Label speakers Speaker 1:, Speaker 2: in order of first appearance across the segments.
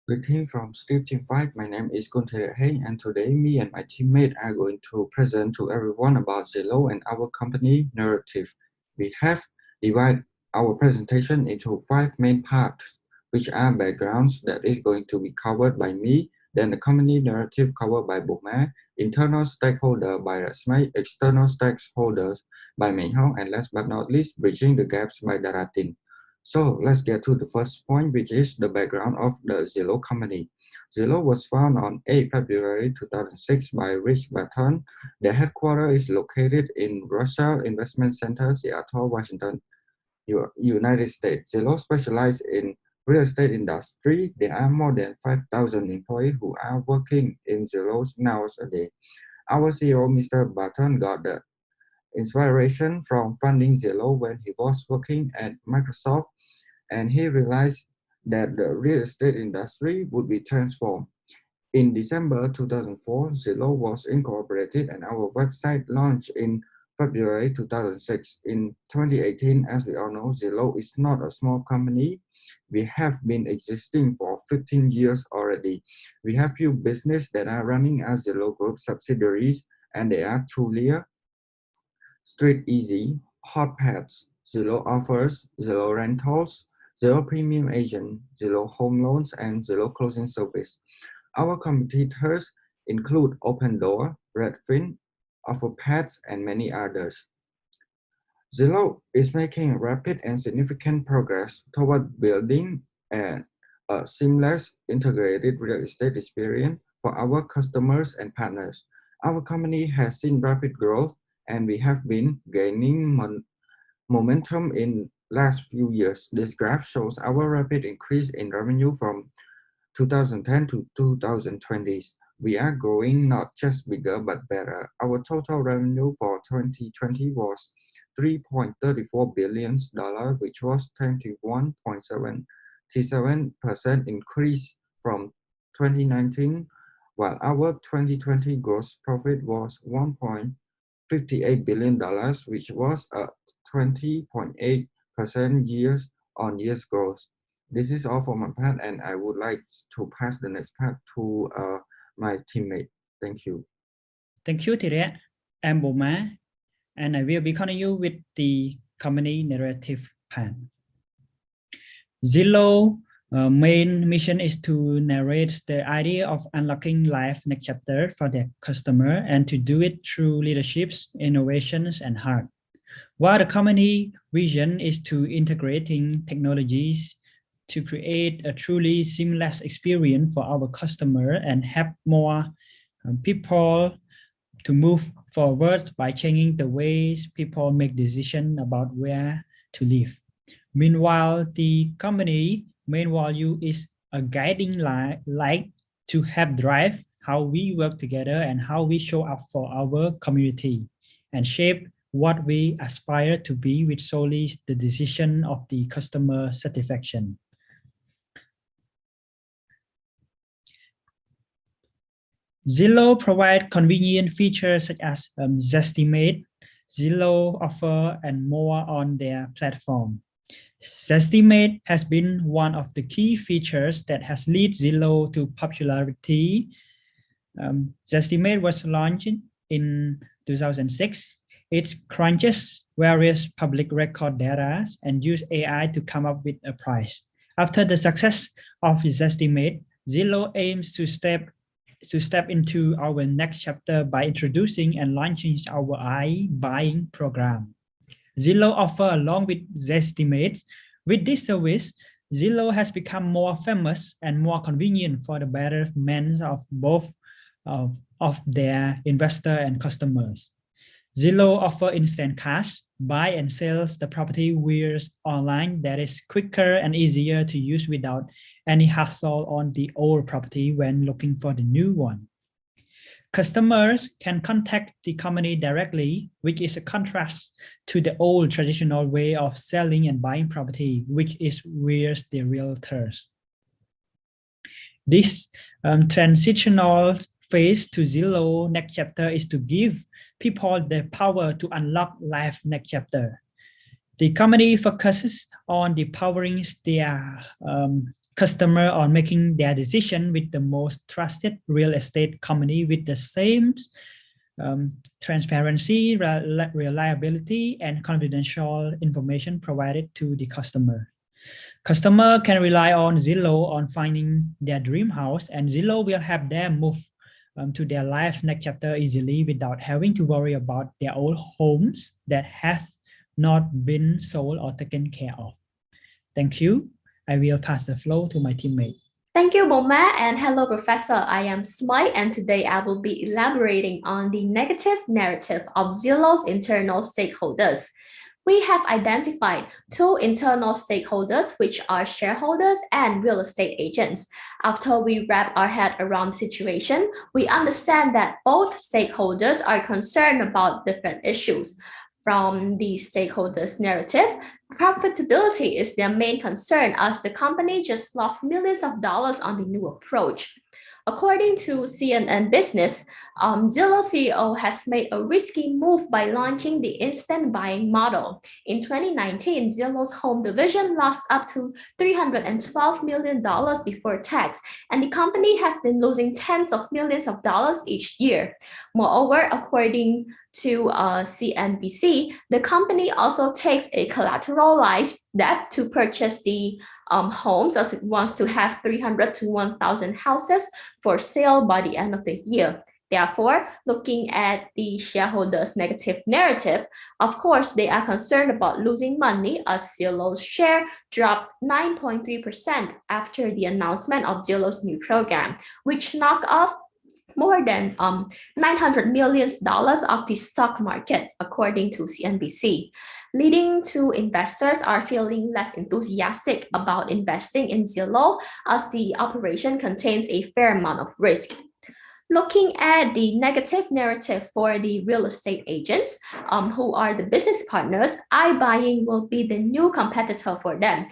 Speaker 1: Greeting from Steve Team 5. My name is Kuntheareak Heng, and today me and my teammate are going to present to everyone about Zillow and our company narrative. We have divided our presentation into 5 main parts, which are backgrounds that is going to be covered by me, then the company narrative covered by Diboma, internal stakeholder by Arunraksmey, external stakeholders by Menghong, and last but not least, bridging the gaps by Nirotarundaratin. So let's get to the first point, which is the background of the Zillow company. Zillow was founded on 8 February 2006 by Rich Barton. Their headquarters is located in Russell Investment Center, Seattle, Washington, United States. Zillow specializes in real estate industry. There are more than 5,000 employees who are working in Zillow nowadays. Our CEO, Mr. Barton, got the inspiration from funding Zillow when he was working at Microsoft, and he realized that the real estate industry would be transformed. In December 2004, Zillow was incorporated and our website launched in February 2006. In 2018, as we all know, Zillow is not a small company. We have been existing for 15 years already. We have few businesses that are running as Zillow Group subsidiaries, and they are Trulia, Street Easy, Hot Pets, Zillow Offers, Zillow Rentals, Zillow Premium Agent, Zillow Home Loans, and Zillow Closing Service. Our competitors include Opendoor, Redfin, OfferPads, and many others. Zillow is making rapid and significant progress toward building a seamless, integrated real estate experience for our customers and partners. Our company has seen rapid growth, and we have been gaining momentum in last few years. This graph shows our rapid increase in revenue from 2010 to 2020. We are growing not just bigger but better. Our total revenue for 2020 was $3.34 billion, which was 21.77% increase from 2019, while our 2020 gross profit was $1.58 billion, which was a 20.8% year-on-year growth. This is all for my part, and I would like to pass the next part to my teammate. Thank you.
Speaker 2: Thank you, Thiareak. I'm Diboma, and I will be continue with the company narrative part. Zillow main mission is to narrate the idea of unlocking life next chapter for their customer, and to do it through leaderships, innovations, and heart. While the company vision is to integrating technologies to create a truly seamless experience for our customer and help more people to move forward by changing the ways people make decisions about where to live. Meanwhile, the company main value is a guiding light to help drive how we work together and how we show up for our community, and shape what we aspire to be with solely the decision of the customer satisfaction. Zillow provides convenient features such as Zestimate, Zillow Offer, and more on their platform. Zestimate has been one of the key features that has led Zillow to popularity. Zestimate was launched in 2006. It crunches various public record data and uses AI to come up with a price. After the success of Zestimate, Zillow aims to step into our next chapter by introducing and launching our iBuying program, Zillow Offer, along with Zestimate. With this service, Zillow has become more famous and more convenient for the betterment of both of their investor and customers. Zillow Offer instant cash, buy and sells the property via online that is quicker and easier to use without any hassle on the old property when looking for the new one. Customers can contact the company directly, which is a contrast to the old traditional way of selling and buying property, which is via the realtors. This transitional phase to Zillow next chapter is to give people the power to unlock life next chapter. The company focuses on empowering their customer on making their decision with the most trusted real estate company with the same transparency, reliability, and confidential information provided to the customer. Customer can rely on Zillow on finding their dream house, and Zillow will help them move to their life next chapter easily without having to worry about their old homes that has not been sold or taken care of. Thank you. I will pass the floor to my teammate.
Speaker 3: Thank you, Boma, and hello, Professor. I am Smite, and today I will be elaborating on the negative narrative of Zillow's internal stakeholders. We have identified two internal stakeholders, which are shareholders and real estate agents. After we wrap our head around the situation, we understand that both stakeholders are concerned about different issues. From the stakeholders' narrative, profitability is their main concern as the company just lost millions of dollars on the new approach. According to CNN Business, Zillow CEO has made a risky move by launching the instant buying model. In 2019, Zillow's home division lost up to $312 million before tax, and the company has been losing tens of millions of dollars each year. Moreover, according to CNBC, the company also takes a collateralized debt to purchase the homes, as it wants to have 300 to 1,000 houses for sale by the end of the year. Therefore, looking at the shareholders' negative narrative, of course, they are concerned about losing money as Zillow's share dropped 9.3% after the announcement of Zillow's new program, which knocked off more than $900 million of the stock market, according to CNBC, leading to investors are feeling less enthusiastic about investing in Zillow as the operation contains a fair amount of risk. Looking at the negative narrative for the real estate agents, who are the business partners, iBuying will be the new competitor for them,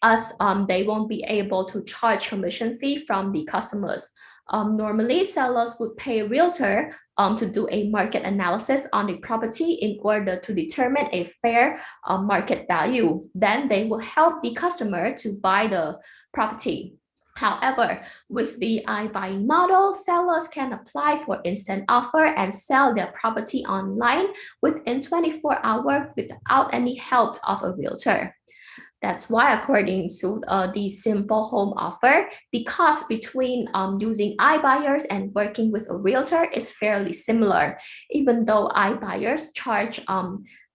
Speaker 3: as they won't be able to charge commission fee from the customers. Normally, sellers would pay a realtor to do a market analysis on the property in order to determine a fair market value. Then they will help the customer to buy the property. However, with the iBuying model, sellers can apply for instant offer and sell their property online within 24 hours without any help of a realtor. That's why, according to the simple home offer, the cost between using iBuyers and working with a realtor is fairly similar, even though iBuyers charge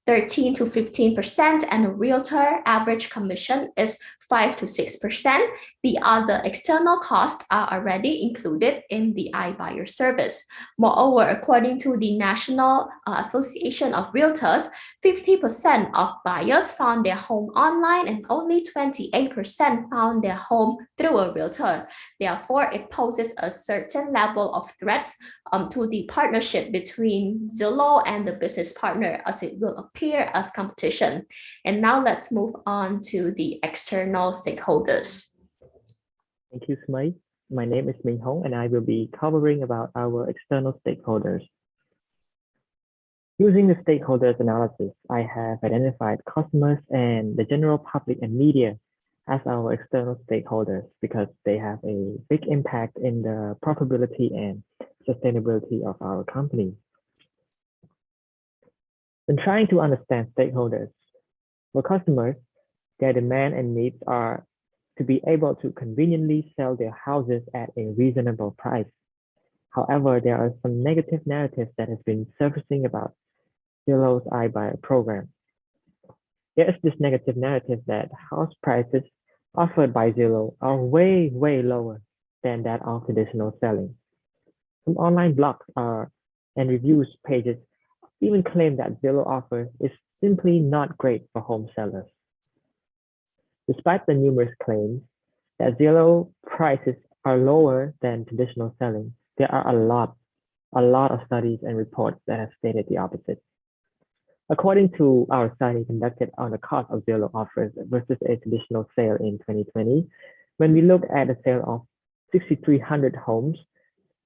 Speaker 3: 13 to 15% and a realtor average commission is 5 to 6%. The other external costs are already included in the iBuyer service. Moreover, according to the National Association of Realtors, 50% of buyers found their home online and only 28% found their home through a realtor. Therefore, it poses a certain level of threat to the partnership between Zillow and the business partner, as it will appear as competition. And now let's move on to the external stakeholders.
Speaker 4: Thank you, Smite. My name is Menghong, and I will be covering about our external stakeholders. Using the stakeholders analysis, I have identified customers and the general public and media as our external stakeholders because they have a big impact in the profitability and sustainability of our company. When trying to understand stakeholders, for customers, their demand and needs are to be able to conveniently sell their houses at a reasonable price. However, there are some negative narratives that has been surfacing about Zillow's iBuyer program. There is this negative narrative that house prices offered by Zillow are way lower than that of traditional selling. Some online blogs and reviews pages even claim that Zillow offer is simply not great for home sellers. Despite the numerous claims that Zillow prices are lower than traditional selling, there are a lot of studies and reports that have stated the opposite. According to our study conducted on the cost of Zillow offers versus a traditional sale in 2020, when we look at a sale of 6,300 homes,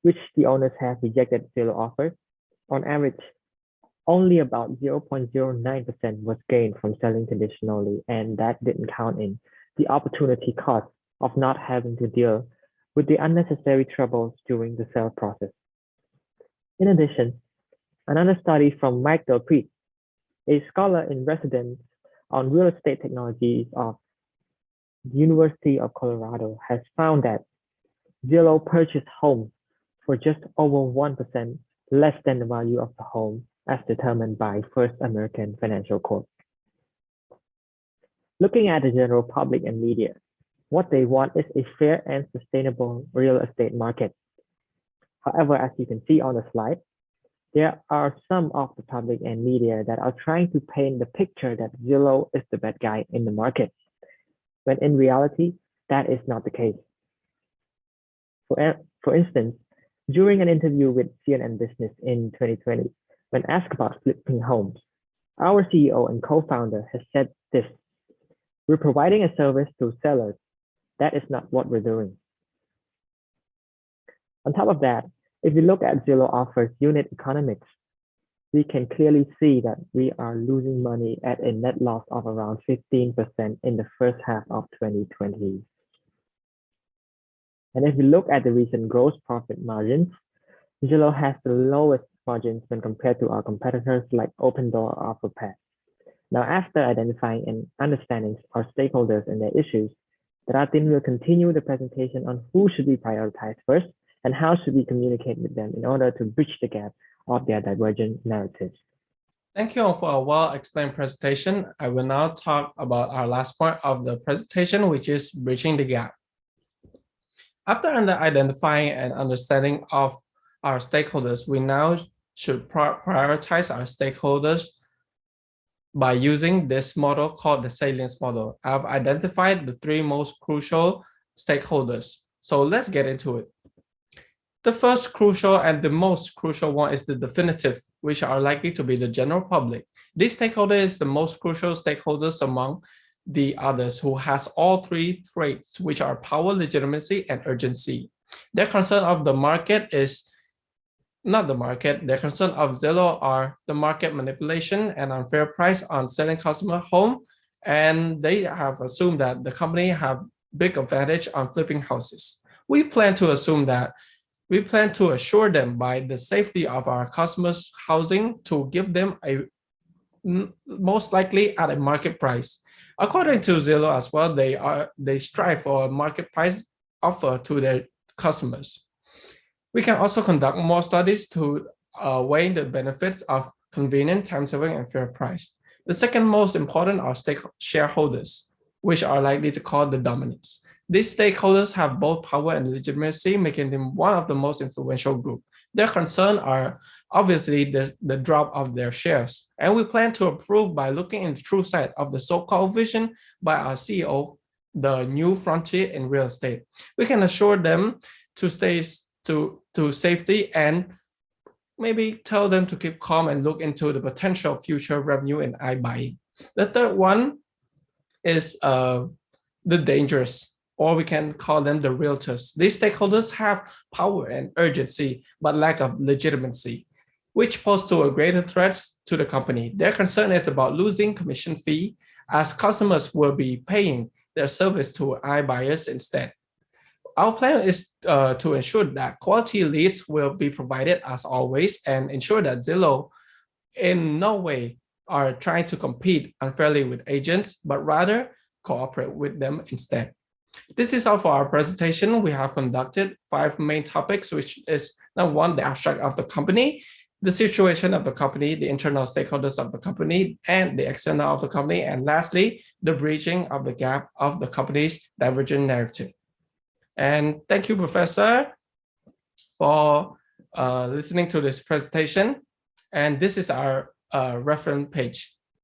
Speaker 4: which the owners have rejected Zillow offers, on average, only about 0.09% was gained from selling traditionally, and that didn't count in the opportunity cost of not having to deal with the unnecessary troubles during the sale process. In addition, another study from Mike Delpreet, a scholar in residence on real estate technologies of the University of Colorado, has found that Zillow purchased homes for just over 1% less than the value of the home as determined by First American Financial Corp. Looking at the general public and media, what they want is a fair and sustainable real estate market. However, as you can see on the slide, there are some of the public and media that are trying to paint the picture that Zillow is the bad guy in the market, when in reality, that is not the case. For instance, during an interview with CNN Business in 2020, when asked about flipping homes, our CEO and co-founder has said this: "We're providing a service to sellers. That is not what we're doing." On top of that, if we look at Zillow offers unit economics, we can clearly see that we are losing money at a net loss of around 15% in the first half of 2020. And if we look at the recent gross profit margins, Zillow has the lowest margins when compared to our competitors like Opendoor or Offerpad. Now, after identifying and understanding our stakeholders and their issues, Ratin will continue the presentation on who should be prioritized first and how should we communicate with them in order to bridge the gap of their divergent narratives.
Speaker 5: Thank you all for a well-explained presentation. I will now talk about our last part of the presentation, which is bridging the gap. After identifying and understanding of our stakeholders, we now should prioritize our stakeholders by using this model called the salience model. I've identified the three most crucial stakeholders. So let's get into it. The first crucial and the most crucial one is the definitive, which are likely to be the general public. This stakeholder is the most crucial stakeholders among the others, who has all three traits, which are power, legitimacy, and urgency. Their concern of the market is not the market. Their concern of Zillow are the market manipulation and unfair price on selling customer home, and they have assumed that the company have big advantage on flipping houses. We plan to assure them by the safety of our customers' housing to give them a most likely at a market price. According to Zillow as well, they strive for a market price offer to their customers. We can also conduct more studies to weigh the benefits of convenient, time-saving, and fair price. The second most important are shareholders, which are likely to call the dominants. These stakeholders have both power and legitimacy, making them one of the most influential groups. Their concerns are obviously the drop of their shares, and we plan to approve by looking in the true sight of the so-called vision by our CEO, the new frontier in real estate. We can assure them to stay to safety and maybe tell them to keep calm and look into the potential future revenue in iBuying. The third one is the dangerous, or we can call them the realtors. These stakeholders have power and urgency, but lack of legitimacy, which pose to a greater threat to the company. Their concern is about losing commission fee, as customers will be paying their service to iBuyers instead. Our plan is to ensure that quality leads will be provided as always, and ensure that Zillow in no way are trying to compete unfairly with agents, but rather cooperate with them instead. This is all for our presentation. We have conducted 5 main topics, which is number 1, the abstract of the company, the situation of the company, the internal stakeholders of the company, and the external of the company, and lastly, the bridging of the gap of the company's divergent narrative. And thank you, Professor, for listening to this presentation. And this is our reference page.